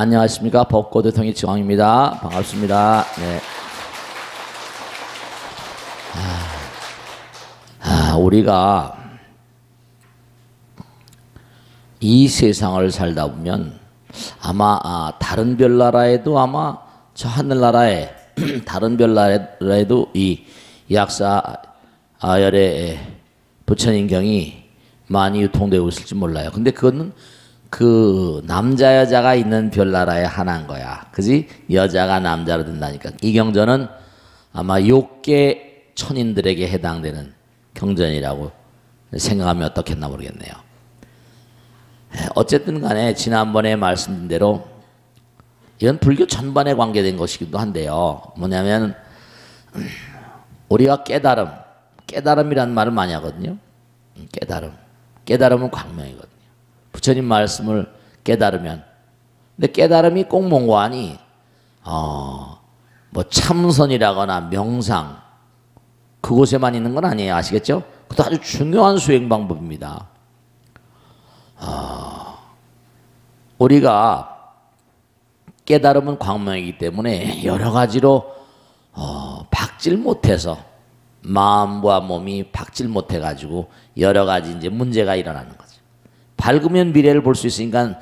안녕하십니까. 법고대 통일지광입니다. 반갑습니다. 네. 우리가 이 세상을 살다 보면 아마 다른 별나라에도 아마 저 하늘나라에 다른 별나라에도 이 약사열의 부처님경이 많이 유통되고 있을지 몰라요. 근데 그거는 그 남자 여자가 있는 별나라에 하나인 거야. 그지? 여자가 남자로 된다니까. 이 경전은 아마 욕계 천인들에게 해당되는 경전이라고 생각하면 어떻겠나 모르겠네요. 어쨌든 간에 지난번에 말씀드린 대로 이건 불교 전반에 관계된 것이기도 한데요. 뭐냐면 우리가 깨달음이라는 말을 많이 하거든요. 깨달음은 광명이거든요. 부처님 말씀을 깨달으면, 근데 깨달음이 꼭 뭔가하니 뭐 참선이라거나 명상 그곳에만 있는 건 아니에요. 아시겠죠? 그것도 아주 중요한 수행 방법입니다. 우리가 깨달음은 광명이기 때문에 여러 가지로 박질 못해서 마음과 몸이 박질 못해가지고 여러 가지 이제 문제가 일어나는 거죠. 밝으면 미래를 볼 수 있으니까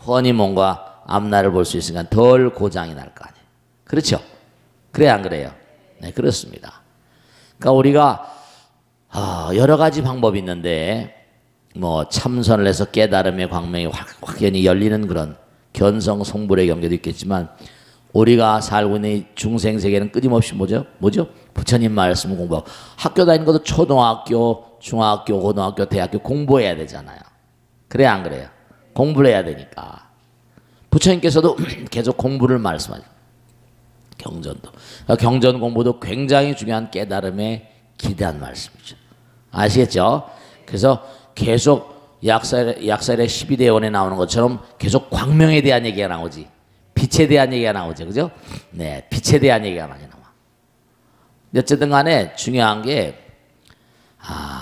훤히 뭔가 앞날을 볼 수 있으니까 덜 고장이 날 거 아니에요. 그렇죠? 그래 안 그래요? 네, 그렇습니다. 그러니까 우리가 여러 가지 방법이 있는데 뭐 참선을 해서 깨달음의 광명이 확연히 열리는 그런 견성성불의 경계도 있겠지만 우리가 살고 있는 이 중생 세계는 끊임없이 뭐죠? 부처님 말씀을 공부하고 학교 다니는 것도 초등학교, 중학교, 고등학교, 대학교 공부해야 되잖아요. 그래 안 그래요? 공부를 해야 되니까 부처님께서도 계속 공부를 말씀하죠. 경전도. 그러니까 경전 공부도 굉장히 중요한 깨달음에 기대한 말씀이죠. 아시겠죠? 그래서 계속 약살의 12대원에 나오는 것처럼 계속 광명에 대한 얘기가 나오지. 빛에 대한 얘기가 나오죠. 그죠? 네, 빛에 대한 얘기가 많이 나와. 어쨌든 간에 중요한 게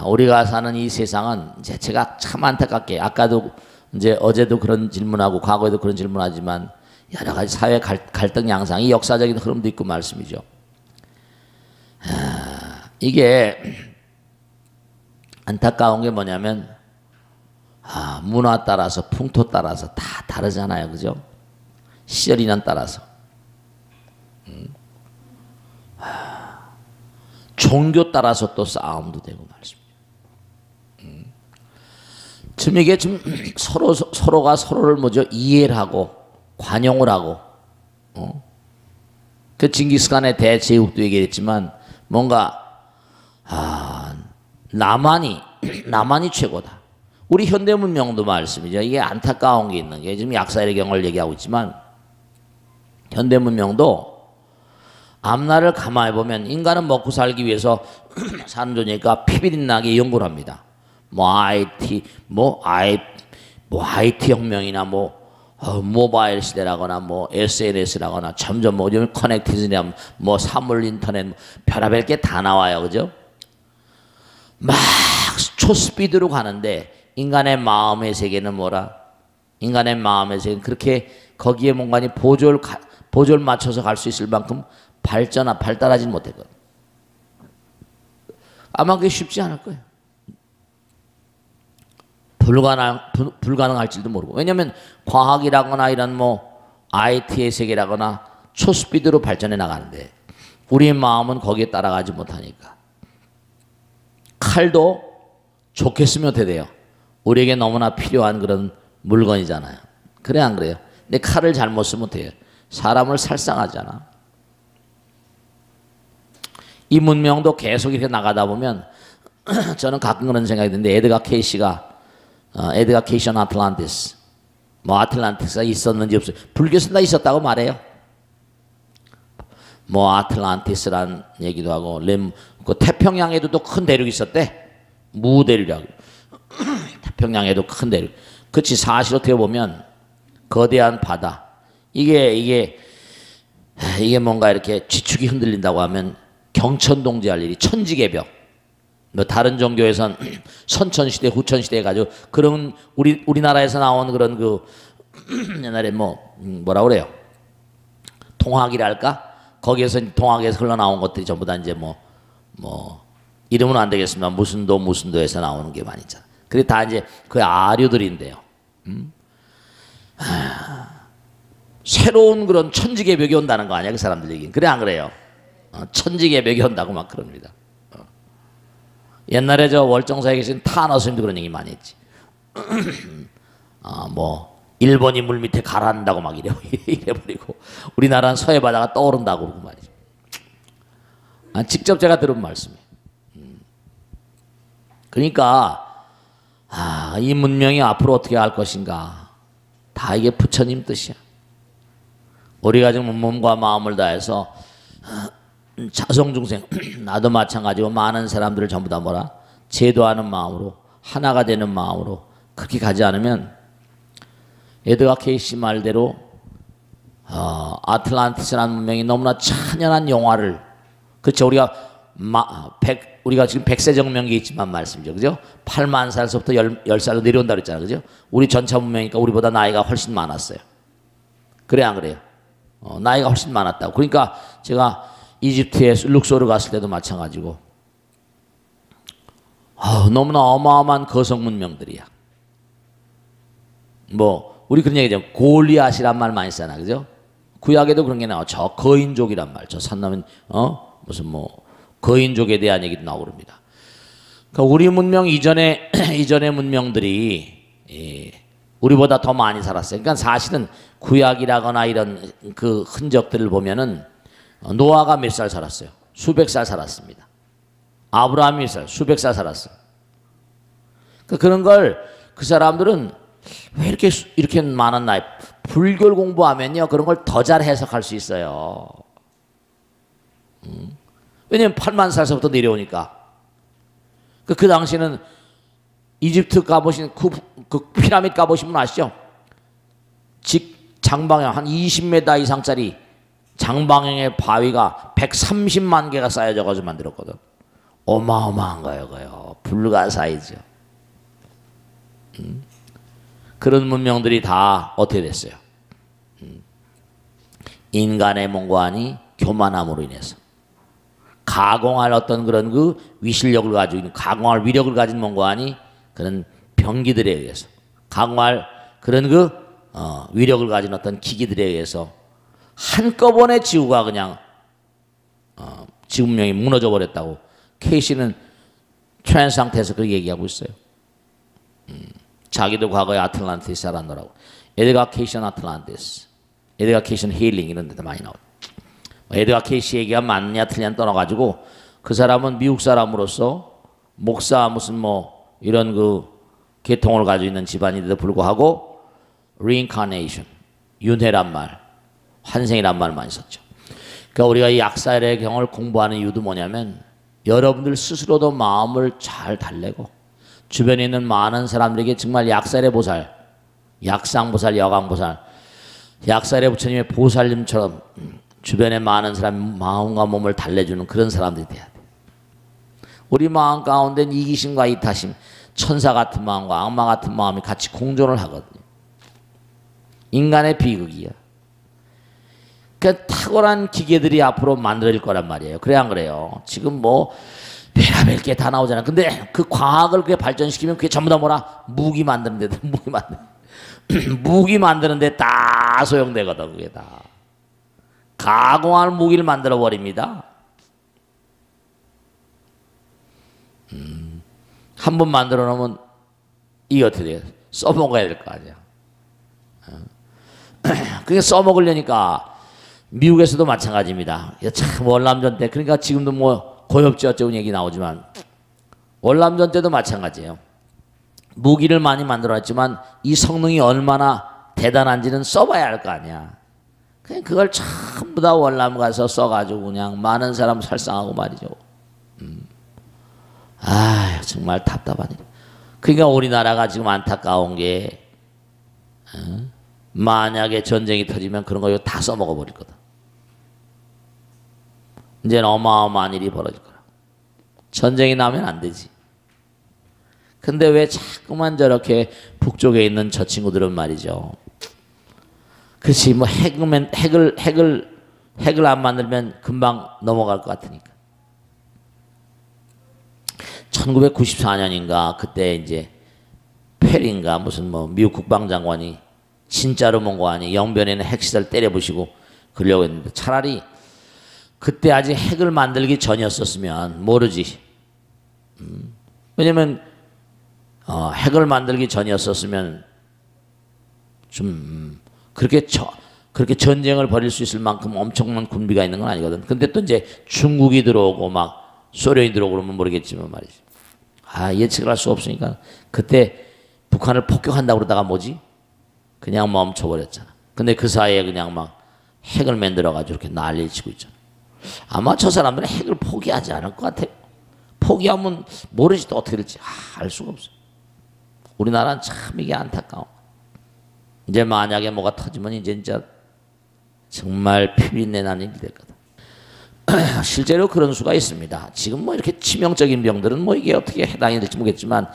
우리가 사는 이 세상은 이제 제가 참 안타깝게 아까도 이제 어제도 그런 질문하고 과거에도 그런 질문하지만 여러 가지 사회 갈등 양상이 역사적인 흐름도 있고 말씀이죠. 이게 안타까운 게 뭐냐면 문화 따라서 풍토 따라서 다 다르잖아요. 그죠? 시절이년 따라서 종교 따라서 또 싸움도 되고 말씀이죠. 지금 이게 좀 서로가 서로를 뭐죠? 이해를 하고 관용을 하고 그 징기스칸의 대제국도 얘기했지만 뭔가 나만이 최고다. 우리 현대문명도 말씀이죠. 이게 안타까운 게 있는 게 지금 약사의 경을 얘기하고 있지만 현대문명도 앞날을 가만히 보면 인간은 먹고 살기 위해서 사는 존재니까 피비린나게 연구를 합니다. IT 혁명이나 모바일 시대라거나 SNS라거나 점점 요즘 커넥티즈나 사물 인터넷 별의별 게 다 나와요. 그죠? 막 초스피드로 가는데 인간의 마음의 세계는 뭐라? 인간의 마음의 세계는 그렇게 거기에 뭔가 보조를 맞춰서 갈 수 있을 만큼 발달하지 못했거든. 아마 그게 쉽지 않을 거예요. 불가능할지도 모르고. 왜냐하면 과학이라거나 이런 IT의 세계라거나 초스피드로 발전해 나가는데 우리의 마음은 거기에 따라가지 못하니까. 칼도 좋게 쓰면 어떻게 돼요? 우리에게 너무나 필요한 그런 물건이잖아요. 그래 안 그래요? 근데 칼을 잘못 쓰면 어떻게 해요? 사람을 살상하잖아. 이 문명도 계속 이렇게 나가다 보면 저는 가끔 그런 생각이 드는데 에드가 케이션 아틀란티스 아틀란티스가 있었는지 없어요. 불교에서 다 있었다고 말해요. 아틀란티스란 얘기도 하고 그 태평양에도 또 큰 대륙이 있었대. 무대륙이라고. 태평양에도 큰 대륙. 그치 사실 어떻게 보면 거대한 바다. 이게 뭔가 이렇게 지축이 흔들린다고 하면 경천동지할 일이 천지개벽. 다른 종교에선 선천시대, 후천시대 해가지고 그런 우리나라에서 나온 그런 그 옛날에 뭐라 그래요? 통학이랄까? 거기에서 통학에서 흘러나온 것들이 전부 다 이제 뭐 이름은 안 되겠지만 무슨 도에서 나오는 게 많이 있잖아. 그게 다 이제 그 아류들인데요. 새로운 그런 천지개벽이 온다는 거 아니야, 그 사람들 얘기는. 그래 안 그래요? 천지개벽이 온다고 막 그럽니다. 옛날에 저 월정사에 계신 타너 스님도 그런 얘기 많이 했지. 일본이 물 밑에 가라앉는다고 막 이래버리고 우리나라는 서해 바다가 떠오른다고 그러고 말이죠. 직접 제가 들은 말씀이에요. 그러니까 이 문명이 앞으로 어떻게 할 것인가, 다 이게 부처님 뜻이야. 우리가 지금 몸과 마음을 다해서 자성중생 나도 마찬가지고 많은 사람들을 전부 다 제도하는 마음으로, 하나가 되는 마음으로 그렇게 가지 않으면 에드가 케이시 말대로 아틀란티스라는 문명이 너무나 찬연한 영화를, 그렇죠, 우리가 지금 100세 정명기에 있지만 말씀이죠, 그죠? 8만 살서부터 10살로 내려온다 그랬잖아요, 그죠? 우리 전차 문명이니까 우리보다 나이가 훨씬 많았어요. 그래 안 그래요? 나이가 훨씬 많았다고. 그러니까 제가 이집트에 룩소르 갔을 때도 마찬가지고 너무나 어마어마한 거성 문명들이야. 우리 그런 얘기죠. 골리앗이란 말 많이 쓰잖아, 그죠? 구약에도 그런 게 나와. 저 거인족이란 말, 저 산나면 무슨 거인족에 대한 얘기도 나오고 그럽니다. 그러니까 우리 문명 이전의 문명들이 우리보다 더 많이 살았어요. 그러니까 사실은 구약이라거나 이런 그 흔적들을 보면은 노아가 몇 살 살았어요? 수백 살 살았습니다. 아브라함이 몇 살? 수백 살 살았어요. 그러니까 그런 걸 그 사람들은 왜 이렇게 많은 나이, 불교를 공부하면요 그런 걸 더 잘 해석할 수 있어요. 왜냐면 8만 살서부터 내려오니까. 그 당시에는 이집트 가보신 그 피라미드 가보신 분 아시죠? 장방형 한 20m 이상짜리 장방형의 바위가 130만 개가 쌓여져 가지고 만들었거든. 어마어마한 거예요, 그요. 불가사의죠. 그런 문명들이 다 어떻게 됐어요? 인간의 몽고하니 교만함으로 인해서 가공할 어떤 그런 그 위실력을 가지고 있는, 가공할 위력을 가진 몽고하니 그런 병기들에 의해서, 가공할 그런 그 위력을 가진 어떤 기기들에 의해서 한꺼번에 지구가 그냥 지구 문명이 무너져 버렸다고 케이시는 트랜스 상태에서 그렇게 얘기하고 있어요. 자기도 과거에 아틀란티스 살았노라고. 에드가 케이시는 아틀란티스, 에드가 케이시는 힐링 이런 데도 많이 나오죠. 에드가 케이시 얘기가 맞냐 틀리냐 떠나가지고 그 사람은 미국 사람으로서 목사 무슨 이런 그 계통을 가지고 있는 집안인데도 불구하고 reincarnation, 윤회란 말, 환생이란 말 많이 썼죠. 그러니까 우리가 이 약살의 경을 공부하는 이유도 뭐냐면 여러분들 스스로도 마음을 잘 달래고 주변에 있는 많은 사람들에게 정말 약살의 보살, 약상보살, 여강보살, 약살의 부처님의 보살님처럼 주변에 많은 사람 마음과 몸을 달래주는 그런 사람들이 돼야 돼. 우리 마음 가운데는 이기심과 이타심, 천사 같은 마음과 악마 같은 마음이 같이 공존을 하거든요. 인간의 비극이야. 그 탁월한 기계들이 앞으로 만들어질 거란 말이에요. 그래 안 그래요? 지금 별의별 게 다 나오잖아. 근데 그 과학을 그게 발전시키면 그게 전부 다 무기 만드는 데 무기 만드는 데 다 소용되거든. 그게 다 가공할 무기를 만들어 버립니다. 한 번 만들어 놓으면 이게 어떻게 돼요? 써먹어야 될 거 아니야. 그게 써먹으려니까 미국에서도 마찬가지입니다. 참 월남전 때, 그러니까 지금도 고엽제 어쩌고 얘기 나오지만 월남전 때도 마찬가지예요. 무기를 많이 만들어놨지만 이 성능이 얼마나 대단한지는 써봐야 할 거 아니야. 그냥 그걸 전부 다 월남 가서 써가지고 그냥 많은 사람 살상하고 말이죠. 정말 답답하네. 그러니까 우리나라가 지금 안타까운 게 만약에 전쟁이 터지면 그런 거 다 써먹어 버릴 거다. 이제는 어마어마한 일이 벌어질 거라. 전쟁이 나면 안 되지. 근데 왜 자꾸만 저렇게 북쪽에 있는 저 친구들은 말이죠. 그렇지 뭐 핵을 안 만들면 금방 넘어갈 것 같으니까. 1994년인가 그때 이제 페리인가 무슨 뭐 미국 국방장관이 진짜로 뭔가 아니 영변에는 핵시설 때려부시고 그러려고 했는데 차라리 그때 아직 핵을 만들기 전이었었으면 모르지. 왜냐면 핵을 만들기 전이었었으면 좀 그렇게 전쟁을 벌일 수 있을 만큼 엄청난 군비가 있는 건 아니거든. 근데 또 이제 중국이 들어오고 막 소련이 들어오고 그러면 모르겠지만 말이지. 예측을 할 수 없으니까 그때 북한을 폭격한다고 그러다가 뭐지? 그냥 멈춰버렸잖아. 근데 그 사이에 그냥 막 핵을 만들어가지고 이렇게 난리를 치고 있잖아. 아마 저 사람들은 핵을 포기하지 않을 것 같아. 포기하면 모르지 또 어떻게 될지 알 수가 없어. 우리나라는 참 이게 안타까워. 이제 만약에 뭐가 터지면 이제 진짜 정말 피비린내 나는 일이 될 거다. 실제로 그런 수가 있습니다. 지금 뭐 이렇게 치명적인 병들은 뭐 이게 어떻게 해당이 될지 모르겠지만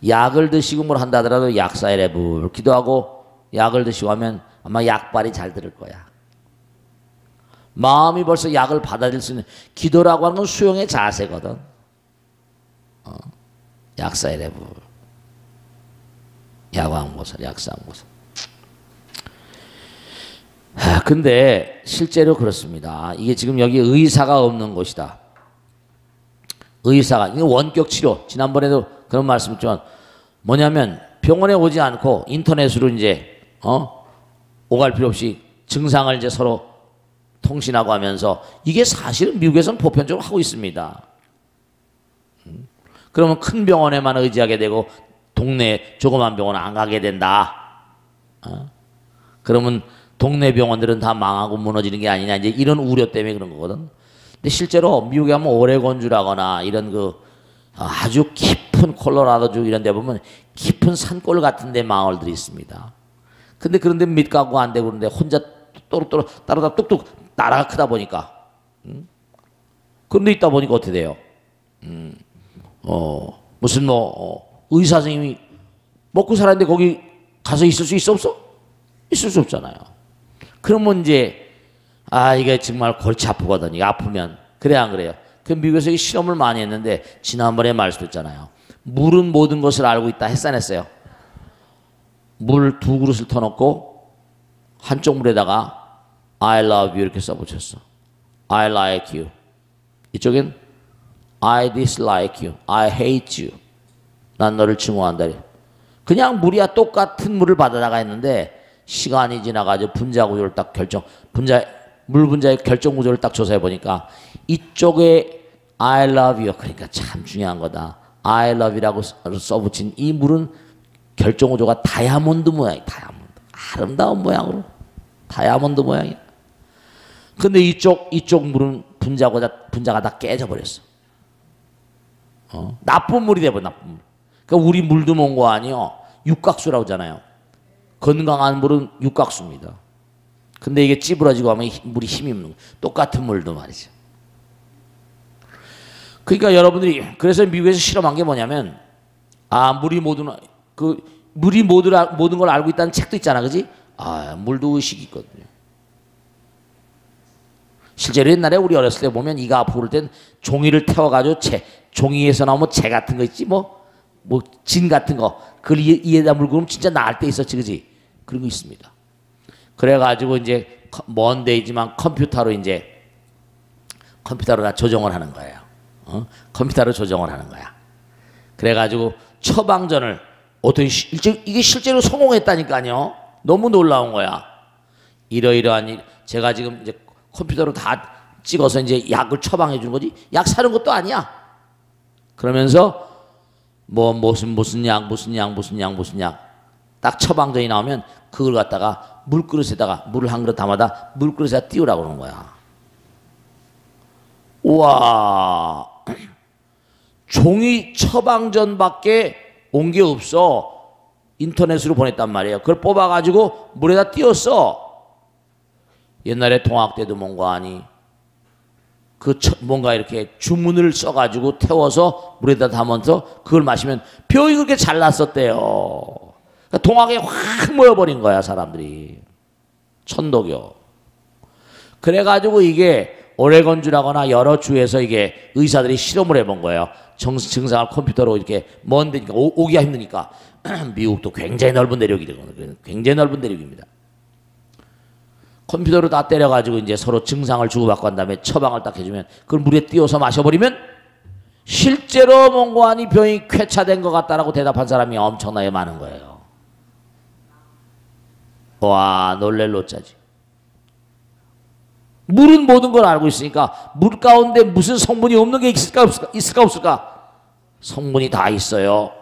약을 드시고 뭘 한다 하더라도 약사에 불 기도하고 약을 드시고 하면 아마 약발이 잘 들을 거야. 마음이 벌써 약을 받아들일 수 있는 기도라고 하는 건 수용의 자세거든. 약사에 불 야광보살 약사보살. 근데 실제로 그렇습니다. 이게 지금 여기 의사가 없는 곳이다. 의사가 이게 원격 치료. 지난번에도 그런 말씀했지만 뭐냐면 병원에 오지 않고 인터넷으로 이제 오갈 필요 없이 증상을 이제 서로 통신하고 하면서 이게 사실은 미국에서는 보편적으로 하고 있습니다. 그러면 큰 병원에만 의지하게 되고 동네 조그만 병원은 안 가게 된다. 그러면 동네 병원들은 다 망하고 무너지는 게 아니냐 이제 이런 우려 때문에 그런 거거든. 근데 실제로 미국에 하면 오레곤주라거나 이런 그 아주 깊은 콜로라도주 이런 데 보면 깊은 산골 같은 데 마을들이 있습니다. 근데 그런 데 밑가고 안 되고 그런데 혼자 또르또르 따르다 뚝뚝 나라가 크다 보니까 그런데 있다 보니까 어떻게 돼요? 무슨 의사 선생님이 먹고 살았는데 거기 가서 있을 수 있어 없어? 있을 수 없잖아요. 그러면 이제 이게 정말 골치 아프거든. 이게 아프면 그래 안 그래요? 그 미국에서 실험을 많이 했는데 지난번에 말씀드렸잖아요. 물은 모든 것을 알고 있다 했어 안 했어요? 물 2그릇을 터놓고 한쪽 물에다가 I love you 이렇게 써붙였어. I like you. 이쪽엔 I dislike you. I hate you. 난 너를 증오한다. 그냥 물이야 똑같은 물을 받아다가 했는데 시간이 지나가지고 분자 구조를 딱 물 분자의 결정 구조를 딱 조사해 보니까 이쪽에 I love you 그러니까 참 중요한 거다. I love you라고 써붙인 이 물은 결정 구조가 다이아몬드 모양이야. 다이아몬드. 아름다운 모양으로 다이아몬드 모양이야. 근데 이쪽 물은 분자가 다 깨져버렸어. 나쁜 물이 돼버려. 나쁜 물. 그러니까 우리 물도 먹은 거 아니요. 육각수라고 하잖아요. 건강한 물은 육각수입니다. 근데 이게 찌부러지고 하면 물이 힘이 없는 거예요. 똑같은 물도 말이죠. 그러니까 여러분들이 그래서 미국에서 실험한 게 뭐냐면 물이 모든 걸 알고 있다는 책도 있잖아, 그지? 물도 의식이 있거든요. 실제로 옛날에 우리 어렸을 때 보면 이가 아프고 그럴 땐 종이를 태워가지고 종이에서 나오면 재 같은 거 있지, 진 같은 거 그걸 이에다 물고 그러면 진짜 나을 때 있었지, 그지? 그런 거 있습니다. 그래가지고 이제 먼 데이지만 컴퓨터로 다 조정을 하는 거예요. 컴퓨터로 조정을 하는 거야. 그래가지고 처방전을 이게 실제로 성공했다니까요. 너무 놀라운 거야. 이러이러한 일, 제가 지금 이제 컴퓨터로 다 찍어서 이제 약을 처방해 주는 거지. 약 사는 것도 아니야. 그러면서 무슨 약 딱 처방전이 나오면 그걸 갖다가 물그릇에다가 물을 한 그릇 담아다 물그릇에다 띄우라고 그러는 거야. 우와, 종이 처방전밖에 온 게 없어. 인터넷으로 보냈단 말이에요. 그걸 뽑아가지고 물에다 띄웠어. 옛날에 동학 때도 뭔가 아니 뭔가 이렇게 주문을 써가지고 태워서 물에다 담아서 그걸 마시면 병이 그렇게 잘 났었대요. 그러니까 동학에 확 모여버린 거야, 사람들이. 천도교. 그래가지고 이게 오레곤주라거나 여러 주에서 이게 의사들이 실험을 해본 거예요. 증상을 컴퓨터로 이렇게 먼 데니까 오기가 힘드니까. 미국도 굉장히 넓은 대륙이 되거든요. 굉장히 넓은 대륙입니다. 컴퓨터로 다 때려가지고 이제 서로 증상을 주고받고 한 다음에 처방을 딱 해주면 그걸 물에 띄워서 마셔버리면 실제로 몽고하니 병이 쾌차된 것 같다라고 대답한 사람이 엄청나게 많은 거예요. 와, 놀랄 노짜지. 물은 모든 걸 알고 있으니까 물 가운데 무슨 성분이 없는 게 있을까 없을까? 성분이 다 있어요.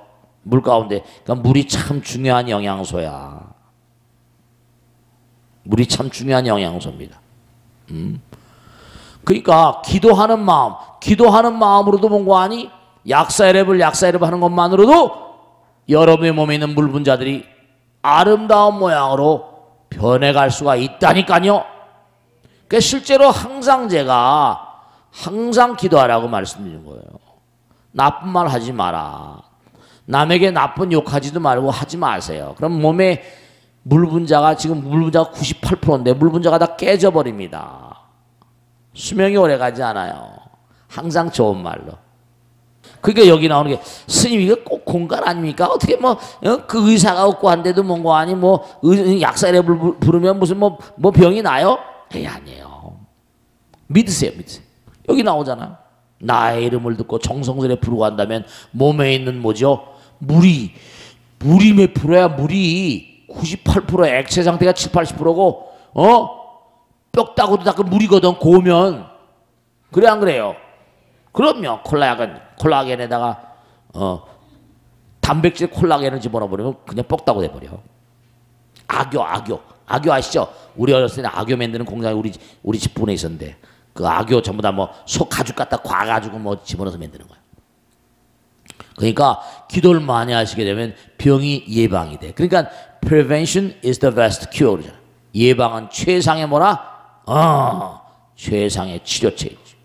물 가운데. 그러니까 물이 참 중요한 영양소야. 물이 참 중요한 영양소입니다. 그러니까 기도하는 마음으로도 뭔가 하니 약사이랩을 하는 것만으로도 여러분의 몸에 있는 물 분자들이 아름다운 모양으로 변해갈 수가 있다니까요. 그러니까 실제로 항상 제가 항상 기도하라고 말씀드리는 거예요. 나쁜 말 하지 마라. 남에게 나쁜 욕하지도 말고 하지 마세요. 그럼 몸에 물 분자가 지금 물 분자가 98%인데 물 분자가 다 깨져버립니다. 수명이 오래 가지 않아요. 항상 좋은 말로. 그러니까 여기 나오는 게 스님 이거 꼭 공간 아닙니까? 어떻게 뭐 그 의사가 없고 한데도 뭔가 아니 뭐 약사를 부르면 무슨 뭐 병이 나요? 에이 아니에요. 믿으세요. 여기 나오잖아요. 나의 이름을 듣고 정성스레 부르고 한다면 몸에 있는 뭐죠? 물이 몇 프로야? 물이 98% 액체 상태가 7, 80%고 뼈 따고도 다 그 물이거든. 고우면. 그래 안 그래요? 그럼요. 콜라겐에다가 단백질 콜라겐을 집어넣어버리면 그냥 뻑다고 돼버려. 악교 아시죠? 우리 어렸을 때 악교 만드는 공장이 우리 집 부근에 있었는데 그 악교 전부 다 뭐 소 가죽 갖다 과가지고 뭐 집어넣어서 만드는 거야. 그러니까 기도를 많이 하시게 되면 병이 예방이 돼. 그러니까 prevention is the best cure. 예방은 최상의 뭐라? 최상의 치료체이지.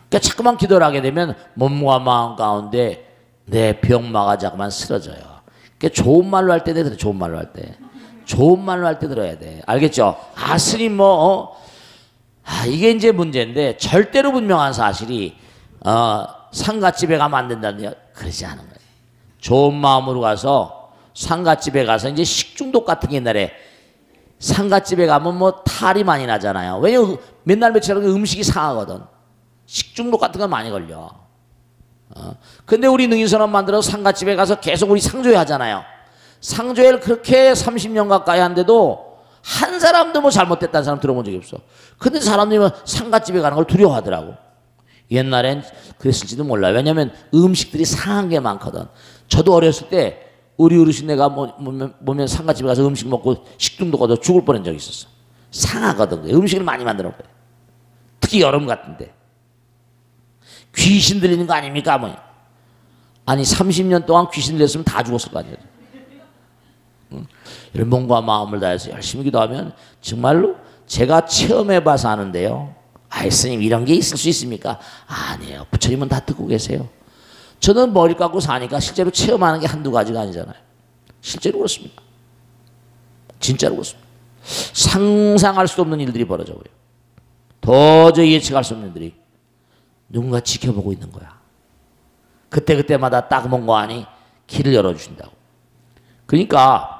그러니까 자꾸만 기도를 하게 되면 몸과 마음 가운데 내 병마가 자꾸만 쓰러져요. 그러니까 좋은 말로 할 때 들어. 좋은 말로 할 때. 좋은 말로 할 때 들어야 돼. 알겠죠? 스님 이게 이제 문제인데 절대로 분명한 사실이 상갓집에 가면 안 된다는 그러지 않은 거예요. 좋은 마음으로 가서 상갓집에 가서 이제 식중독 같은 게 옛날에 상갓집에 가면 뭐 탈이 많이 나잖아요. 왜냐면 맨날 며칠 하면 음식이 상하거든. 식중독 같은 거 많이 걸려. 근데 우리 능인선언 만들어서 상갓집에 가서 계속 우리 상조회 하잖아요. 상조회를 그렇게 30년 가까이 한데도 한 사람도 뭐 잘못됐다는 사람 들어본 적이 없어. 근데 사람들이 상갓집에 가는 걸 두려워하더라고. 옛날엔 그랬을지도 몰라요. 왜냐면 음식들이 상한 게 많거든. 저도 어렸을 때 우리 어르신네가 보면 상갓집에 가서 음식 먹고 식중독 얻어 죽을 뻔한 적이 있었어. 상하거든. 음식을 많이 만들어 거예요. 특히 여름 같은데. 귀신 들리는 거 아닙니까? 아니 30년 동안 귀신 들렸으면 다 죽었을 거 아니에요. 이런 몸과 마음을 다해서 열심히 기도하면 정말로 제가 체험해봐서 아는데요. 스님 이런 게 있을 수 있습니까? 아니에요. 부처님은 다 듣고 계세요. 저는 머리 깎고 사니까 실제로 체험하는 게 한두 가지가 아니잖아요. 실제로 그렇습니다. 진짜로 그렇습니다. 상상할 수 없는 일들이 벌어져요. 도저히 예측할 수 없는 일들이 누군가 지켜보고 있는 거야. 그때마다 딱 뭔가 하니 길을 열어주신다고. 그러니까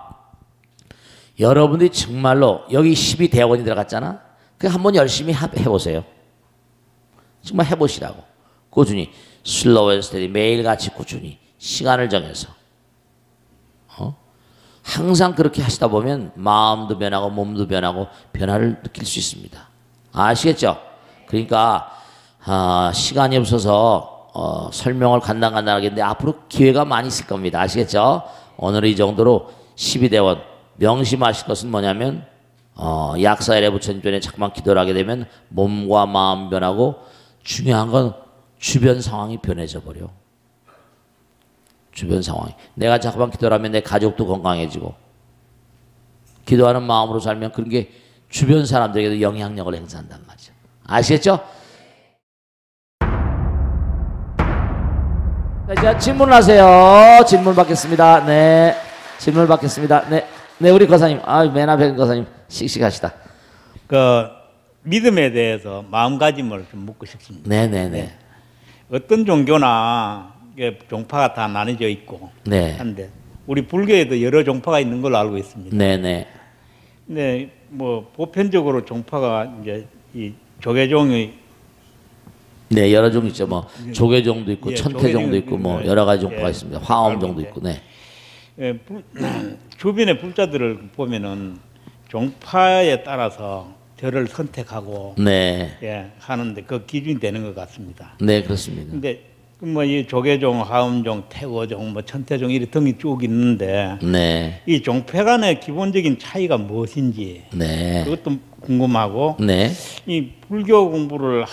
여러분들이 정말로 여기 12대원이 들어갔잖아. 그 한번 열심히 해보세요. 정말 해보시라고. 꾸준히 슬로우 앤 스테디 매일같이 꾸준히 시간을 정해서 항상 그렇게 하시다 보면 마음도 변하고 몸도 변하고 변화를 느낄 수 있습니다. 아시겠죠? 그러니까 시간이 없어서 설명을 간단하게 했는데 앞으로 기회가 많이 있을 겁니다. 아시겠죠? 오늘은 이 정도로 12대원 명심하실 것은 뭐냐면 약사일의 부처님 전에 자꾸만 기도를 하게 되면 몸과 마음 변하고 중요한 건 주변 상황이 변해져 버려. 주변 상황이. 내가 자꾸만 기도를 하면 내 가족도 건강해지고 기도하는 마음으로 살면 그런 게 주변 사람들에게도 영향력을 행사한단 말이죠. 아시겠죠? 자, 질문하세요. 질문 받겠습니다. 네. 질문 받겠습니다. 네. 네, 우리 거사님. 맨 앞에 거사님. 씩씩하시다. 그 믿음에 대해서 마음가짐을 좀 묻고 싶습니다. 네네네. 어떤 종교나 이게 종파가 다 나눠져 있고 네. 한데 우리 불교에도 여러 종파가 있는 걸로 알고 있습니다. 네네. 근데 뭐 보편적으로 종파가 이제 이 조계종이 네, 여러 종 있죠. 뭐 조계종도 있고 예, 천태종도 있고 뭐 예, 여러 가지 종파가 예, 있습니다. 화엄종도 알고 있고. 네. 예, 주변의 불자들을 보면은 종파에 따라서 절을 선택하고 네. 예, 하는데 그 기준이 되는 것 같습니다. 네, 그렇습니다. 근데 뭐 이 조계종, 화엄종, 태거종, 뭐 천태종 이렇게 등이 쭉 있는데 네. 이 종파 간의 기본적인 차이가 무엇인지 네. 그것도 궁금하고 네. 이 불교 공부를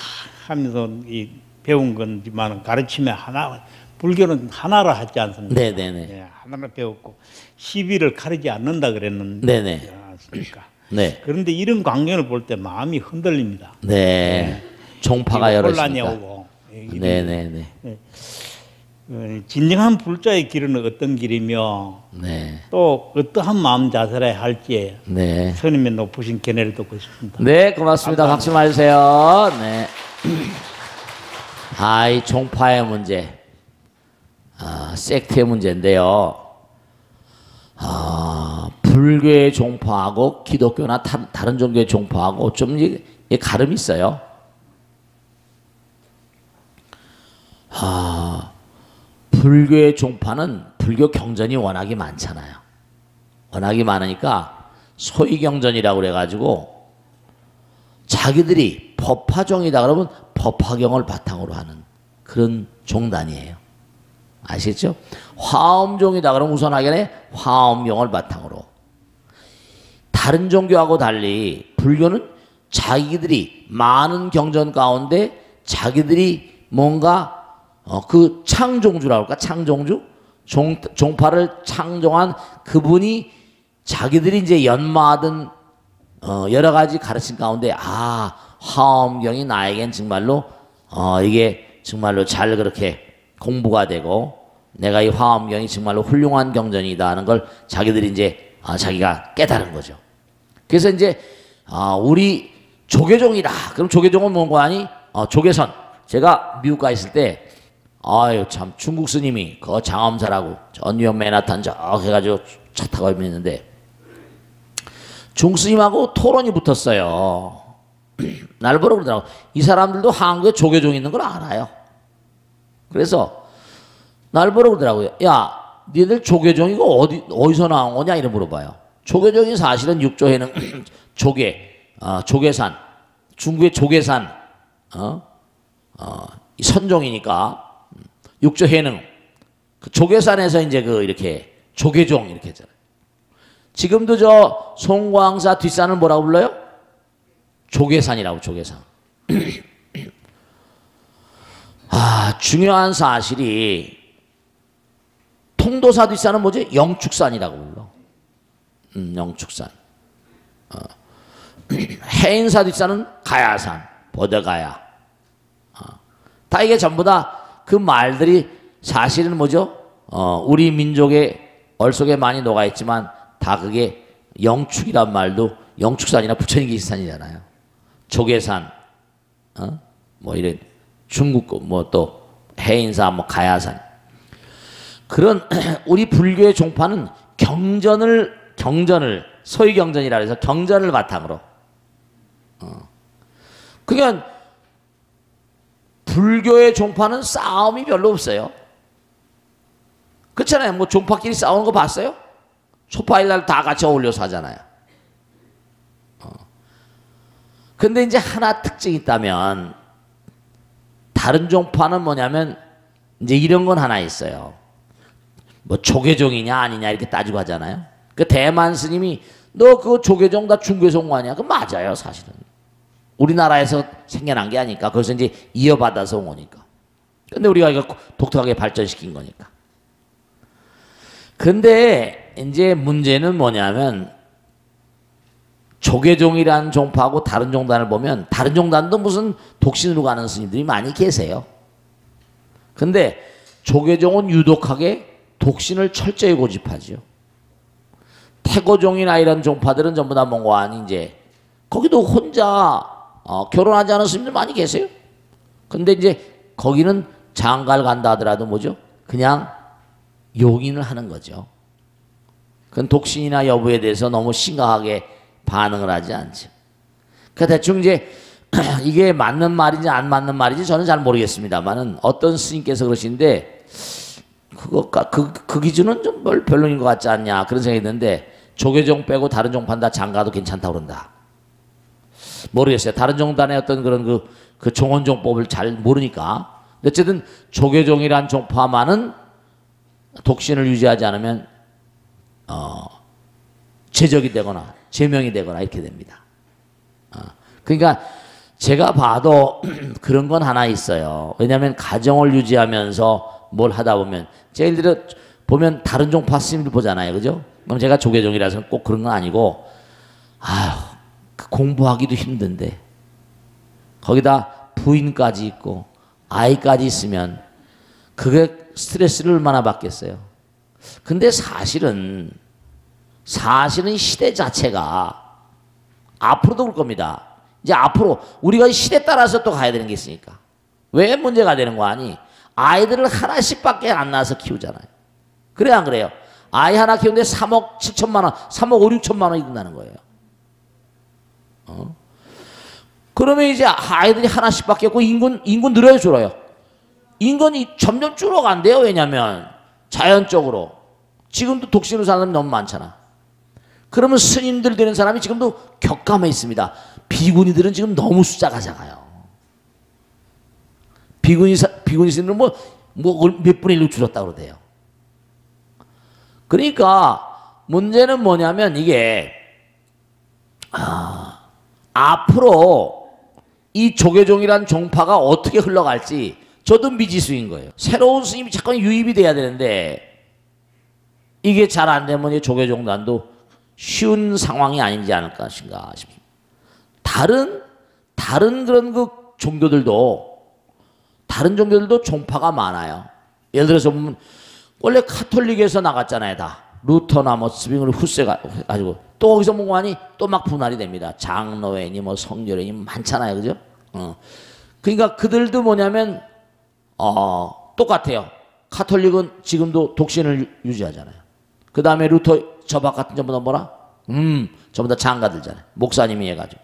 하면서 이 배운 건지만 가르치면 하나 불교는 하나로 하지 않습니까? 네네네. 예, 하나로 배웠고 시비를 가리지 않는다 그랬는데 네네. 않습니까? 네. 그런데 이런 광경을 볼 때 마음이 흔들립니다. 네. 종파가 여러 혼란이 있으니까. 오고. 네네네. 진정한 불자의 길은 어떤 길이며 네. 또 어떠한 마음 자세를 할지 네. 스님의 높으신 견해를 듣고 싶습니다. 네, 고맙습니다. 박수 많이 주세요. 네. 아, 이 종파의 문제. 섹트의 문제인데요. 불교의 종파하고 기독교나 다른 종교의 종파하고 좀 가름이 있어요. 불교의 종파는 불교 경전이 워낙에 많잖아요. 워낙에 많으니까 소위 경전이라고 그래가지고 자기들이 법화종이다 그러면 법화경을 바탕으로 하는 그런 종단이에요. 아시겠죠? 화엄종이다 그러면 우선 하견에 화엄경을 바탕으로. 다른 종교하고 달리 불교는 자기들이 많은 경전 가운데 자기들이 뭔가 그 창종주라고 할까? 창종주? 종파를 창종한 그분이 자기들이 이제 연마하던 여러 가지 가르침 가운데 화엄경이 나에겐 정말로 이게 정말로 잘 그렇게 공부가 되고 내가 이 화엄경이 정말로 훌륭한 경전이다 하는 걸 자기들이 이제 자기가 깨달은 거죠. 그래서 이제 우리 조계종이다. 그럼 조계종은 뭔가 아니? 조계선. 제가 미국 가 있을 때 아유 참 중국 스님이 그 장엄사라고 저 뉴욕 맨하탄 저 해가지고 차 타고 있는데 중국 스님하고 토론이 붙었어요. 날 보러 그러더라고. 이 사람들도 한국에 조계종 있는 걸 알아요. 그래서 날 보러 그러더라고요. 야, 니들 조계종이고 어디서 나온 거냐 이래 물어봐요. 조계종이 사실은 육조에는 조계산, 중국의 조계산, 선종이니까 육조해능 그 조계산에서 이제 이렇게 조계종 이렇게 했잖아요. 지금도 저 송광사 뒷산을 뭐라고 불러요? 조계산이라고 조계산. 중요한 사실이 통도사 뒷산은 뭐지? 영축산이라고 불러. 영축산. 해인사 뒷산은 가야산, 보더가야. 다 이게 전부 다 그 말들이 사실은 뭐죠? 우리 민족의 얼속에 많이 녹아있지만 다 그게 영축이란 말도 영축산이나 부처님계시산이잖아요. 조계산, 뭐 이런 중국 뭐 또 해인사, 뭐 가야산. 그런 우리 불교의 종파는 경전을 소위 경전이라 해서 경전을 바탕으로. 그러니까 불교의 종파는 싸움이 별로 없어요. 그렇잖아요. 뭐 종파끼리 싸우는 거 봤어요? 초파일날 다 같이 어울려서 하잖아요. 근데 이제 하나 특징이 있다면 다른 종파는 뭐냐면 이제 이런 건 하나 있어요. 뭐 조계종이냐 아니냐 이렇게 따지고 하잖아요. 그 대만 스님이 너 그 조계종 다 중계종 아니야? 그 맞아요, 사실은. 우리나라에서 생겨난 게 아니까. 그래서 이제 이어받아서 온 거니까. 근데 우리가 이거 독특하게 발전시킨 거니까. 근데 이제 문제는 뭐냐면 조계종이라는 종파하고 다른 종단을 보면 다른 종단도 무슨 독신으로 가는 스님들이 많이 계세요. 근데 조계종은 유독하게 독신을 철저히 고집하죠. 태고종이나 이런 종파들은 전부 다 뭔가 아니 이제 거기도 혼자 결혼하지 않은 스님들 많이 계세요. 근데 이제 거기는 장가를 간다 하더라도 뭐죠? 그냥 용인을 하는 거죠. 그건 독신이나 여부에 대해서 너무 심각하게 반응을 하지 않죠. 그 대충 이제 이게 맞는 말인지 안 맞는 말인지 저는 잘 모르겠습니다만은 어떤 스님께서 그러시는데 그 기준은 좀 별로인 것 같지 않냐 그런 생각이 드는데 조계종 빼고 다른 종파는 다 장가도 괜찮다고 그런다. 모르겠어요. 다른 종단의 어떤 그런 그 종원종법을 잘 모르니까. 어쨌든 조계종이란 종파만은 독신을 유지하지 않으면 제적이 되거나 제명이 되거나 이렇게 됩니다. 그러니까 제가 봐도 그런 건 하나 있어요. 왜냐하면 가정을 유지하면서 뭘 하다 보면 제일 들어 보면 다른 종파 스님들 보잖아요, 그죠? 그럼 제가 조계종이라서 꼭 그런 건 아니고, 공부하기도 힘든데 거기다 부인까지 있고 아이까지 있으면 그게 스트레스를 얼마나 받겠어요. 근데 사실은 시대 자체가 앞으로도 그럴 겁니다. 이제 앞으로 우리가 시대 따라서 또 가야 되는 게 있으니까. 왜 문제가 되는 거 아니? 아이들을 하나씩밖에 안 낳아서 키우잖아요. 그래 안 그래요? 아이 하나 키우는데 3억 7천만 원, 3억 5, 6천만 원이 든다는 거예요. 그러면 이제 아이들이 하나씩밖에 없고 인구 늘어요, 줄어요? 인건이 점점 줄어간대요. 왜냐면 자연적으로 지금도 독신으로 사는 사람이 너무 많잖아. 그러면 스님들 되는 사람이 지금도 격감해 있습니다. 비구니들은 지금 너무 숫자가 작아요. 비구니 스님들은 몇 분의 1로 줄었다고 그러대요. 그러니까 문제는 뭐냐면 이게 앞으로 이 조계종이란 종파가 어떻게 흘러갈지 저도 미지수인 거예요. 새로운 스님이 자꾸 유입이 돼야 되는데 이게 잘 안 되면 이 조계종단도 쉬운 상황이 아니지 않을까 싶습니다. 다른 그런 다른 종교들도 종파가 많아요. 예를 들어서 보면 원래 카톨릭에서 나갔잖아요, 다. 루터나 스빙을 후세가 가지고 또 거기서 뭐하니 또 막 분할이 됩니다. 장로회니 성결회니 많잖아요, 그죠? 그러니까 그들도 뭐냐면 똑같아요. 카톨릭은 지금도 독신을 유지하잖아요. 그 다음에 루터 저박 같은 전부 다 뭐라? 전부 다 장가들잖아요. 목사님이 해가지고.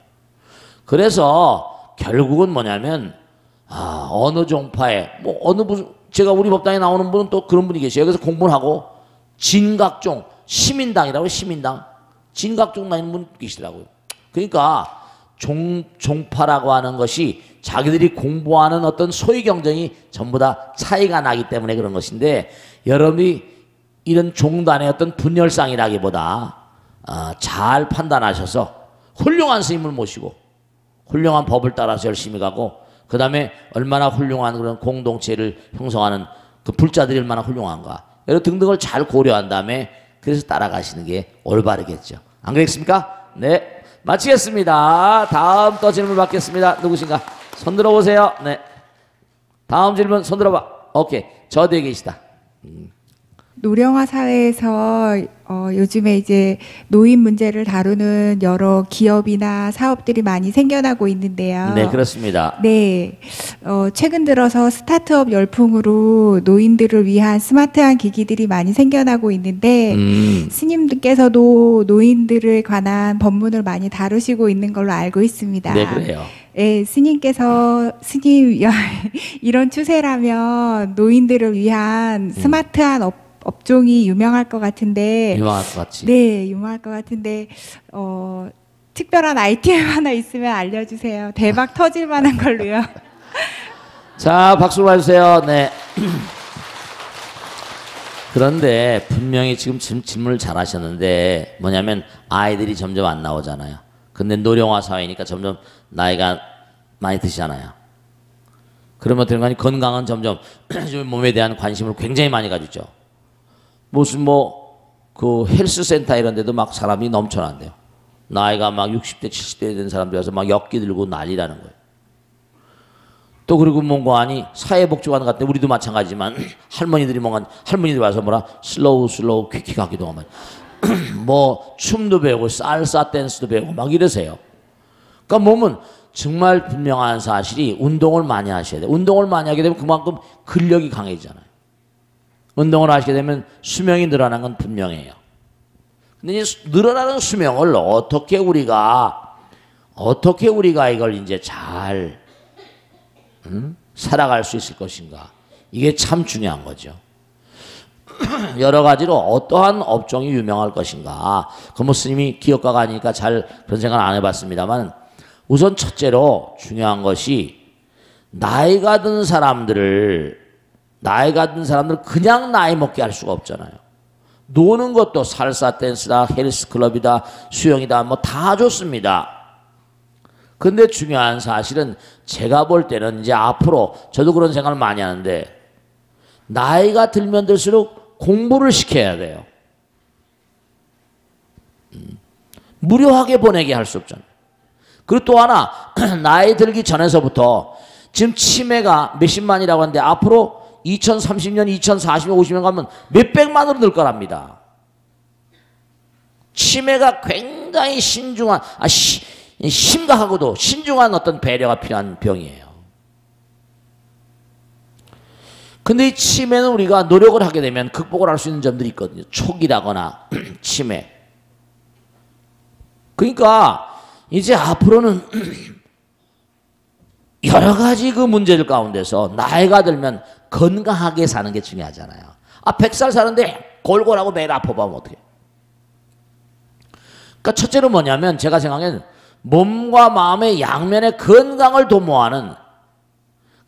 그래서 결국은 뭐냐면 어느 종파에 제가 우리 법당에 나오는 분은 또 그런 분이 계세요. 여기서 공부를 하고 진각종 시민당이라고 시민당 진각종 다니는 분 계시더라고요. 그러니까 종파라고 하는 것이 자기들이 공부하는 어떤 소위 경쟁이 전부 다 차이가 나기 때문에 그런 것인데 여러분이 이런 종단의 어떤 분열상이라기보다 잘 판단하셔서 훌륭한 스님을 모시고 훌륭한 법을 따라서 열심히 가고 그 다음에 얼마나 훌륭한 그런 공동체를 형성하는 그 불자들이 얼마나 훌륭한가 이런 등등을 잘 고려한 다음에 그래서 따라가시는 게 올바르겠죠. 안 그렇습니까? 네, 마치겠습니다. 다음 또 질문 받겠습니다. 누구신가? 손 들어보세요. 네, 다음 질문 손 들어봐. 오케이, 저 뒤에 계시다. 노령화 사회에서 요즘에 이제 노인 문제를 다루는 여러 기업이나 사업들이 많이 생겨나고 있는데요. 네, 그렇습니다. 네, 최근 들어서 스타트업 열풍으로 노인들을 위한 스마트한 기기들이 많이 생겨나고 있는데 스님들께서도 노인들에 관한 법문을 많이 다루시고 있는 걸로 알고 있습니다. 네, 그래요. 네, 스님 이런 추세라면 노인들을 위한 스마트한 업종이 유명할 것 같은데. 유명할 것 같지. 네, 유명할 것 같은데 특별한 아이템 하나 있으면 알려주세요. 대박 터질 만한 걸로요. 자, 박수 봐주세요. 네. 그런데 분명히 지금 질문을 잘 하셨는데 뭐냐면 아이들이 점점 안 나오잖아요. 근데 노령화 사회니까 점점 나이가 많이 드시잖아요. 그러면 어떻게 하니 건강은 점점 몸에 대한 관심을 굉장히 많이 가지죠. 무슨 그 헬스센터 이런 데도 막 사람이 넘쳐난대요. 나이가 막 60대 70대 된 사람들 와서 막 엿기 들고 난리라는 거예요. 또 그리고 뭔가 아니 사회복지관 같은 우리도 마찬가지지만 할머니들이 와서 슬로우 퀵 하기도 하면 뭐 춤도 배우고 살사 댄스도 배우고 막 이러세요. 그러니까 몸은 정말 분명한 사실이 운동을 많이 하셔야 돼요. 운동을 많이 하게 되면 그만큼 근력이 강해지잖아요. 운동을 하시게 되면 수명이 늘어나는 건 분명해요. 근데 이제 늘어나는 수명을 어떻게 우리가 이걸 이제 잘 살아갈 수 있을 것인가? 이게 참 중요한 거죠. 여러 가지로 어떠한 업종이 유명할 것인가? 그 스님이 기업가가 아니니까 잘 그런 생각 안 해봤습니다만 우선 첫째로 중요한 것이 나이가 든 사람들을 그냥 나이 먹게 할 수가 없잖아요. 노는 것도 살사 댄스다, 헬스클럽이다, 수영이다, 뭐 다 좋습니다. 근데 중요한 사실은 제가 볼 때는 이제 앞으로 저도 그런 생각을 많이 하는데 나이가 들면 들수록 공부를 시켜야 돼요. 무료하게 보내게 할 수 없잖아요. 그리고 또 하나 나이 들기 전에서부터 지금 치매가 몇십만이라고 하는데 앞으로 2030년, 2040년, 50년 가면 몇백만으로 늘 거랍니다. 치매가 굉장히 심각하고도 신중한 어떤 배려가 필요한 병이에요. 근데 이 치매는 우리가 노력을 하게 되면 극복을 할 수 있는 점들이 있거든요. 촉이라거나 치매. 그러니까 이제 앞으로는 여러 가지 그 문제들 가운데서 나이가 들면 건강하게 사는 게 중요하잖아요. 100살 사는데 골골하고 매일 아파보면 어떡해. 그러니까 첫째로 뭐냐면 제가 생각엔 몸과 마음의 양면의 건강을 도모하는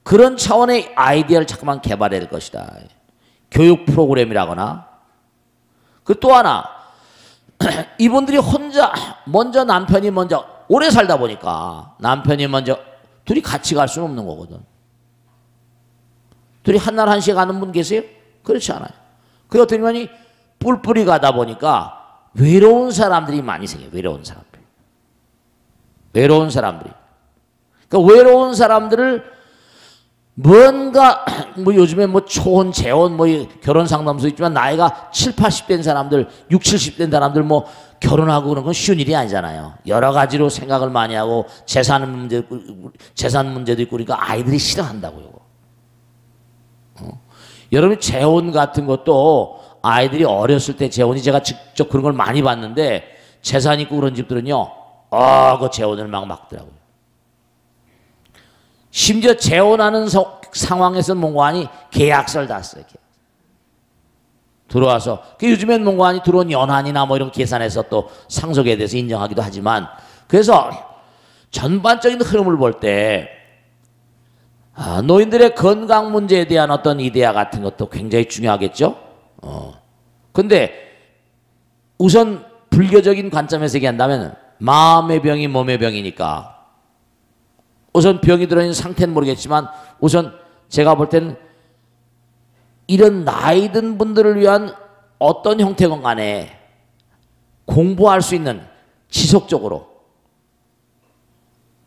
그런 차원의 아이디어를 자꾸만 개발해야 될 것이다. 교육 프로그램이라거나. 그 또 하나 이분들이 혼자 먼저 남편이 먼저 오래 살다 보니까 남편이 먼저 둘이 같이 갈 수는 없는 거거든. 둘이 한날 한시에 가는 분 계세요? 그렇지 않아요. 그게 어떻게 보면 뿔뿔이 가다 보니까 외로운 사람들이 많이 생겨요. 외로운 사람들이. 그러니까 외로운 사람들을 뭔가 뭐 요즘에 뭐 초혼, 재혼, 뭐 결혼 상담소 있지만 나이가 7, 80된 사람들, 6, 70된 사람들 뭐 결혼하고 그런 건 쉬운 일이 아니잖아요. 여러 가지로 생각을 많이 하고 재산 문제도 있고 그러니까 아이들이 싫어한다고요. 여러분 재혼 같은 것도 아이들이 어렸을 때 재혼이 제가 직접 그런 걸 많이 봤는데 재산 있고 그런 집들은요. 그 재혼을 막 막더라고요. 심지어 재혼하는 상황에서는 뭔가하니 계약서를 다 써요. 들어와서 요즘엔 뭔가하니 들어온 연한이나 뭐 이런 계산해서 또 상속에 대해서 인정하기도 하지만 그래서 전반적인 흐름을 볼 때 노인들의 건강 문제에 대한 어떤 이데아 같은 것도 굉장히 중요하겠죠. 근데 우선 불교적인 관점에서 얘기한다면 마음의 병이 몸의 병이니까 우선 병이 들어있는 상태는 모르겠지만 우선 제가 볼 때는 이런 나이 든 분들을 위한 어떤 형태건 간에 공부할 수 있는 지속적으로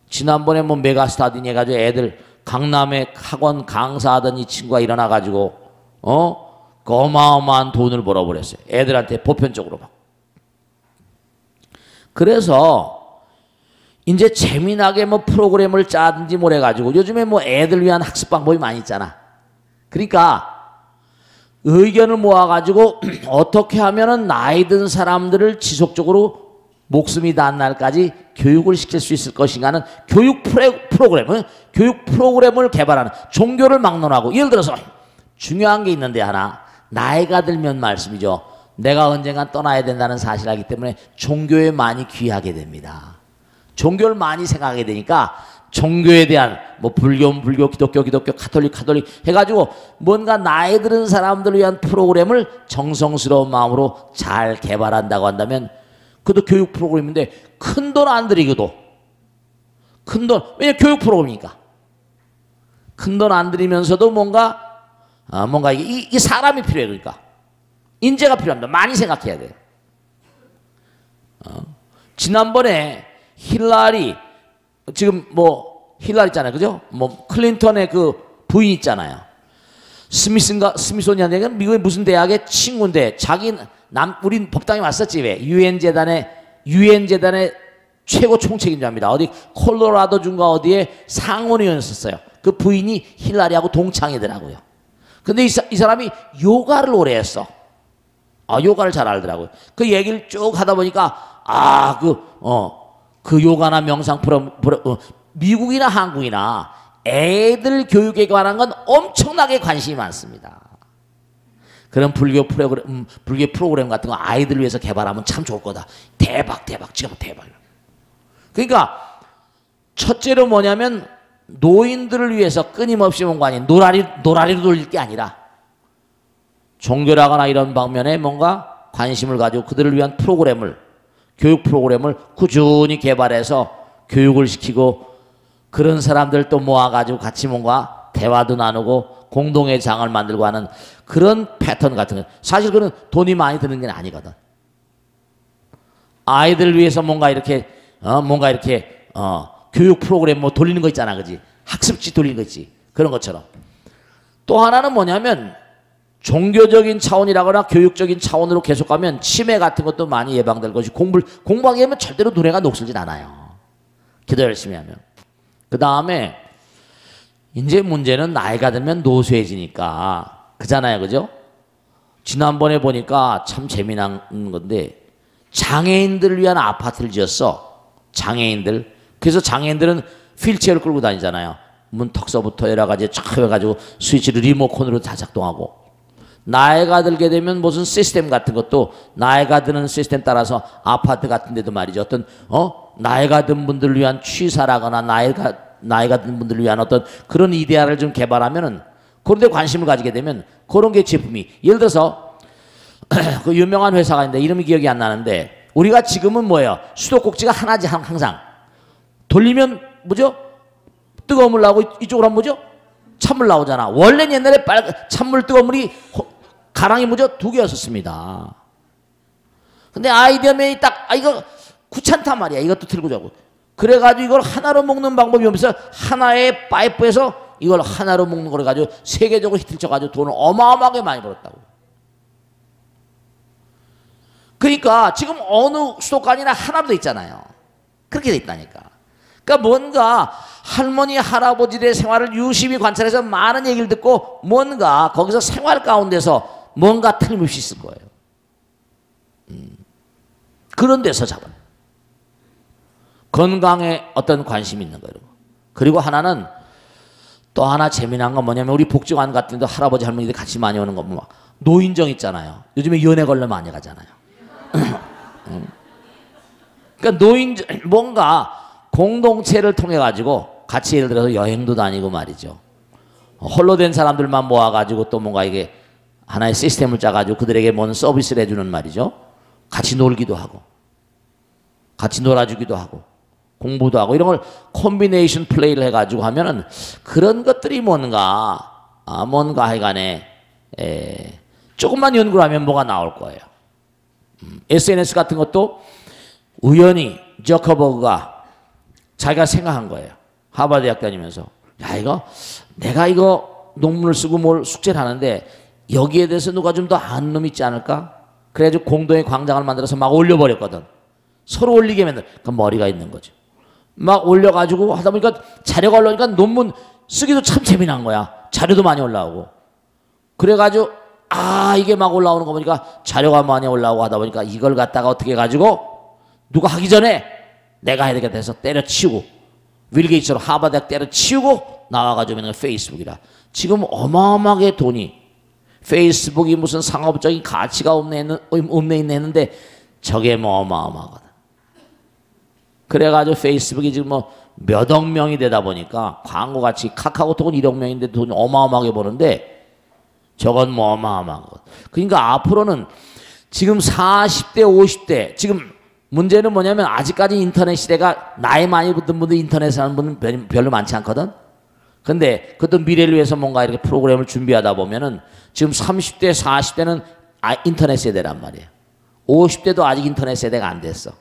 지난번에 뭐 메가스타딘 해가지고 애들 강남에 학원 강사하던 이 친구가 일어나가지고 그 어마어마한 돈을 벌어버렸어요. 애들한테 보편적으로 막. 그래서 이제 재미나게 뭐 프로그램을 짜든지 뭘 해가지고 요즘에 뭐 애들 위한 학습 방법이 많이 있잖아. 그러니까 의견을 모아가지고 어떻게 하면은 나이 든 사람들을 지속적으로 목숨이 닿는 날까지 교육을 시킬 수 있을 것인가는 교육 프로그램을 개발하는 종교를 막론하고 예를 들어서 중요한 게 있는데 하나 나이가 들면 말씀이죠. 내가 언젠간 떠나야 된다는 사실을 알기 때문에 종교에 많이 귀하게 됩니다. 종교를 많이 생각하게 되니까 종교에 대한 뭐 불교, 기독교, 카톨릭 해가지고 뭔가 나이 들은 사람들을 위한 프로그램을 정성스러운 마음으로 잘 개발한다고 한다면 그것도 교육 프로그램인데 큰 돈 안 들이고도 왜냐 교육 프로그램이니까 큰 돈 안 들이면서도 뭔가 이게 사람이 필요해. 그러니까 인재가 필요합니다. 많이 생각해야 돼요. 지난번에 힐라리 지금 뭐 힐라리 있잖아요. 그죠? 뭐 클린턴의 그 부인 있잖아요. 스미소니아는 미국의 무슨 대학의 친구인데 자기 우린 법당에 왔었지 왜? 유엔재단의 최고 총책임자입니다. 어디 콜로라도 주인가 어디에 상원의원이었어요. 그 부인이 힐라리하고 동창이더라고요. 근데 이 사람이 요가를 오래 했어. 요가를 잘 알더라고요. 그 얘기를 쭉 하다 보니까 그 요가나 명상 미국이나 한국이나 애들 교육에 관한 건 엄청나게 관심이 많습니다. 그런 불교 프로그램 같은 거 아이들 위해서 개발하면 참 좋을 거다. 대박 지금 대박. 그러니까 첫째로 뭐냐면 노인들을 위해서 끊임없이 뭔가 아닌 노라리로 돌릴 게 아니라 종교라거나 이런 방면에 뭔가 관심을 가지고 그들을 위한 교육 프로그램을 꾸준히 개발해서 교육을 시키고 그런 사람들 또 모아가지고 같이 뭔가 대화도 나누고 공동의 장을 만들고 하는 그런 패턴 같은 거. 사실 그건 돈이 많이 드는 게 아니거든. 아이들을 위해서 뭔가 이렇게 교육 프로그램 뭐 돌리는 거 있잖아, 그지? 학습지 돌리는 거 있지. 그런 것처럼. 또 하나는 뭐냐면 종교적인 차원이라거나 교육적인 차원으로 계속 가면 치매 같은 것도 많이 예방될 것이 공부하게 하면 절대로 눈에가 녹슬진 않아요. 기도 열심히 하면. 그 다음에 이제 문제는 나이가 들면 노쇠해지니까 그잖아요, 그죠? 지난번에 보니까 참 재미난 건데 장애인들을 위한 아파트를 지었어. 장애인들. 그래서 장애인들은 휠체어를 끌고 다니잖아요. 문턱서부터 여러 가지 쫙 해가지고 스위치를 리모컨으로 다 작동하고. 나이가 들게 되면 무슨 시스템 같은 것도 나이가 드는 시스템 따라서 아파트 같은 데도 말이죠. 어떤 나이가 든 분들을 위한 취사라거나 나이가 든 분들을 위한 어떤 그런 이데아를 좀 개발하면은 그런 데 관심을 가지게 되면 그런 게 제품이 예를 들어서 그 유명한 회사가 있는데 이름이 기억이 안 나는데 우리가 지금은 뭐예요? 수도꼭지가 하나지 항상 돌리면 뭐죠? 뜨거운 물 나오고 이쪽으로 하면 뭐죠? 찬물 나오잖아. 원래는 옛날에 찬물 뜨거운 물이 가랑이 뭐죠? 2개였었습니다. 근데 아이디어맨이 이거 귀찮단 말이야. 이것도 들고 자고. 그래가지고 이걸 하나로 먹는 방법이 없어서 하나의 파이프에서 이걸 하나로 먹는 걸 가지고 세계적으로 히트를 쳐가지고 돈을 어마어마하게 많이 벌었다고. 그러니까 지금 어느 수도관이나 하나도 있잖아요. 그렇게 돼 있다니까. 그러니까 뭔가 할머니 할아버지들의 생활을 유심히 관찰해서 많은 얘기를 듣고 뭔가 거기서 생활 가운데서 뭔가 틀림없이 있을 거예요. 그런 데서 잡아요. 건강에 어떤 관심이 있는 거예요. 그리고 하나는 또 하나 재미난 건 뭐냐면 우리 복지관 같은 데도 할아버지 할머니들 같이 많이 오는 거 보면 노인정 있잖아요. 요즘에 연애 걸려 많이 가잖아요. 그러니까 뭔가 공동체를 통해 가지고 같이 예를 들어서 여행도 다니고 말이죠. 홀로 된 사람들만 모아가지고 또 뭔가 이게 하나의 시스템을 짜가지고 그들에게 뭔 서비스를 해주는 말이죠. 같이 놀기도 하고 같이 놀아주기도 하고 공부도 하고 이런 걸 콤비네이션 플레이를 해가지고 하면은 그런 것들이 뭔가 하여간에 조금만 연구를 하면 뭐가 나올 거예요. SNS 같은 것도 우연히 저커버그가 자기가 생각한 거예요. 하버드 대학 다니면서 내가 이거 논문을 쓰고 뭘 숙제를 하는데 여기에 대해서 누가 좀 더 아는 놈 있지 않을까? 그래가지고 공동의 광장을 만들어서 막 올려버렸거든. 서로 올리게 맨날 그 머리가 있는 거죠. 막 올려가지고 하다 보니까 자료가 올라오니까 논문 쓰기도 참 재미난 거야. 자료도 많이 올라오고. 그래가지고 이게 막 올라오는 거 보니까 자료가 많이 올라오고 하다 보니까 이걸 갖다가 어떻게 해가지고 누가 하기 전에 내가 해야 되겠다 해서 때려치우고 윌 게이츠로 하버드 대학 때려치우고 나와가지고 있는 페이스북이라. 지금 어마어마하게 돈이 페이스북이 무슨 상업적인 가치가 없네 했는데 저게 뭐 어마어마하거든. 그래가지고 페이스북이 지금 뭐 몇억 명이 되다 보니까 광고같이 카카오톡은 1억 명인데 돈이 어마어마하게 버는데 저건 뭐 어마어마하거든. 그러니까 앞으로는 지금 40대 50대 지금 문제는 뭐냐면 아직까지 인터넷 시대가 나이 많이 든 분들 인터넷 하는 분은 별로 많지 않거든. 근데 그것도 미래를 위해서 뭔가 이렇게 프로그램을 준비하다 보면은 지금 30대 40대는 인터넷 세대란 말이에요. 50대도 아직 인터넷 세대가 안 됐어.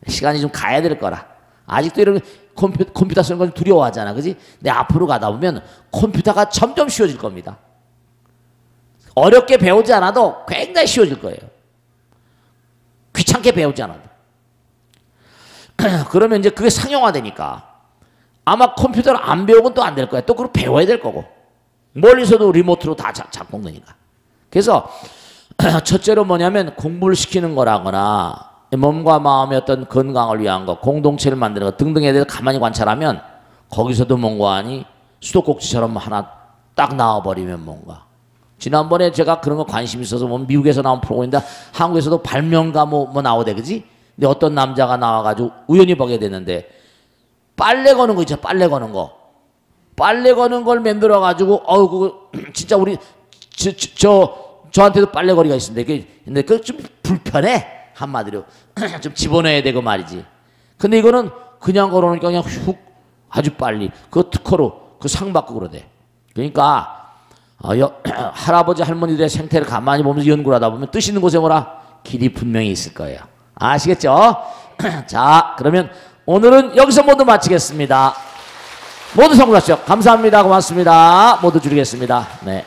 시간이 좀 가야 될 거라. 아직도 이런 컴퓨터 쓰는 건 두려워하잖아. 그지? 근데 앞으로 가다 보면 컴퓨터가 점점 쉬워질 겁니다. 어렵게 배우지 않아도 굉장히 쉬워질 거예요. 크게 배우지 않아도. 그러면 이제 그게 상용화되니까 아마 컴퓨터를 안 배우면 또 안 될 거야. 또 그걸 배워야 될 거고. 멀리서도 리모트로 다 작동되니까. 그래서 첫째로 뭐냐면 공부를 시키는 거라거나 몸과 마음의 어떤 건강을 위한 거, 공동체를 만드는 거 등등에 대해서 가만히 관찰하면 거기서도 뭔가 하니 수도꼭지처럼 하나 딱 나와버리면 뭔가. 지난번에 제가 그런 거 관심 있어서 뭐 미국에서 나온 프로그램인데 한국에서도 발명가 뭐 나오대, 그지? 근데 어떤 남자가 나와가지고 우연히 보게 됐는데 빨래 거는 거 있죠, 빨래 거는 거. 빨래 거는 걸 만들어가지고 그거 진짜 우리 저한테도 빨래 거리가 있습니다. 근데 그거 좀 불편해, 한마디로. 좀 집어넣어야 되고 말이지. 근데 이거는 그냥 걸어놓으니까 그냥 훅 아주 빨리 그 특허로 그 상 받고 그러대. 그러니까 할아버지 할머니들의 생태를 가만히 보면서 연구를 하다 보면 뜻 있는 곳에 뭐라 길이 분명히 있을 거예요. 아시겠죠? 자, 그러면 오늘은 여기서 모두 마치겠습니다. 모두 성공하시죠. 감사합니다. 고맙습니다. 모두 줄이겠습니다. 네.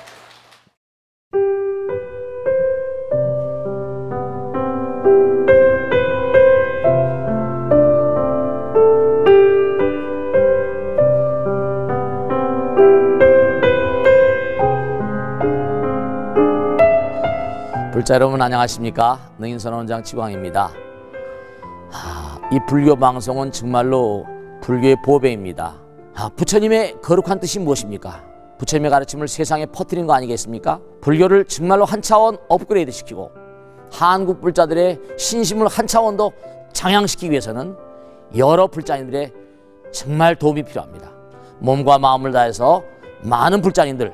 불자 여러분 안녕하십니까? 능인선원장 지광입니다. 이 불교 방송은 정말로 불교의 보배입니다. 부처님의 거룩한 뜻이 무엇입니까? 부처님의 가르침을 세상에 퍼뜨린 거 아니겠습니까? 불교를 정말로 한 차원 업그레이드 시키고 한국 불자들의 신심을 한 차원 더 장양시키기 위해서는 여러 불자님들의 정말 도움이 필요합니다. 몸과 마음을 다해서 많은 불자님들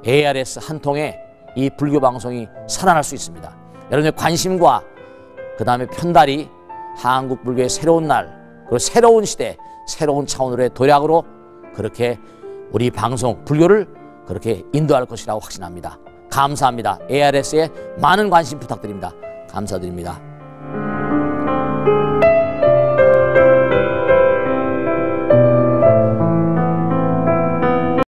ARS 한 통에 이 불교 방송이 살아날 수 있습니다. 여러분의 관심과 그 다음에 편달이 한국 불교의 새로운 날, 그리고 새로운 시대, 새로운 차원으로의 도약으로 그렇게 우리 방송 불교를 그렇게 인도할 것이라고 확신합니다. 감사합니다. ARS에 많은 관심 부탁드립니다. 감사드립니다.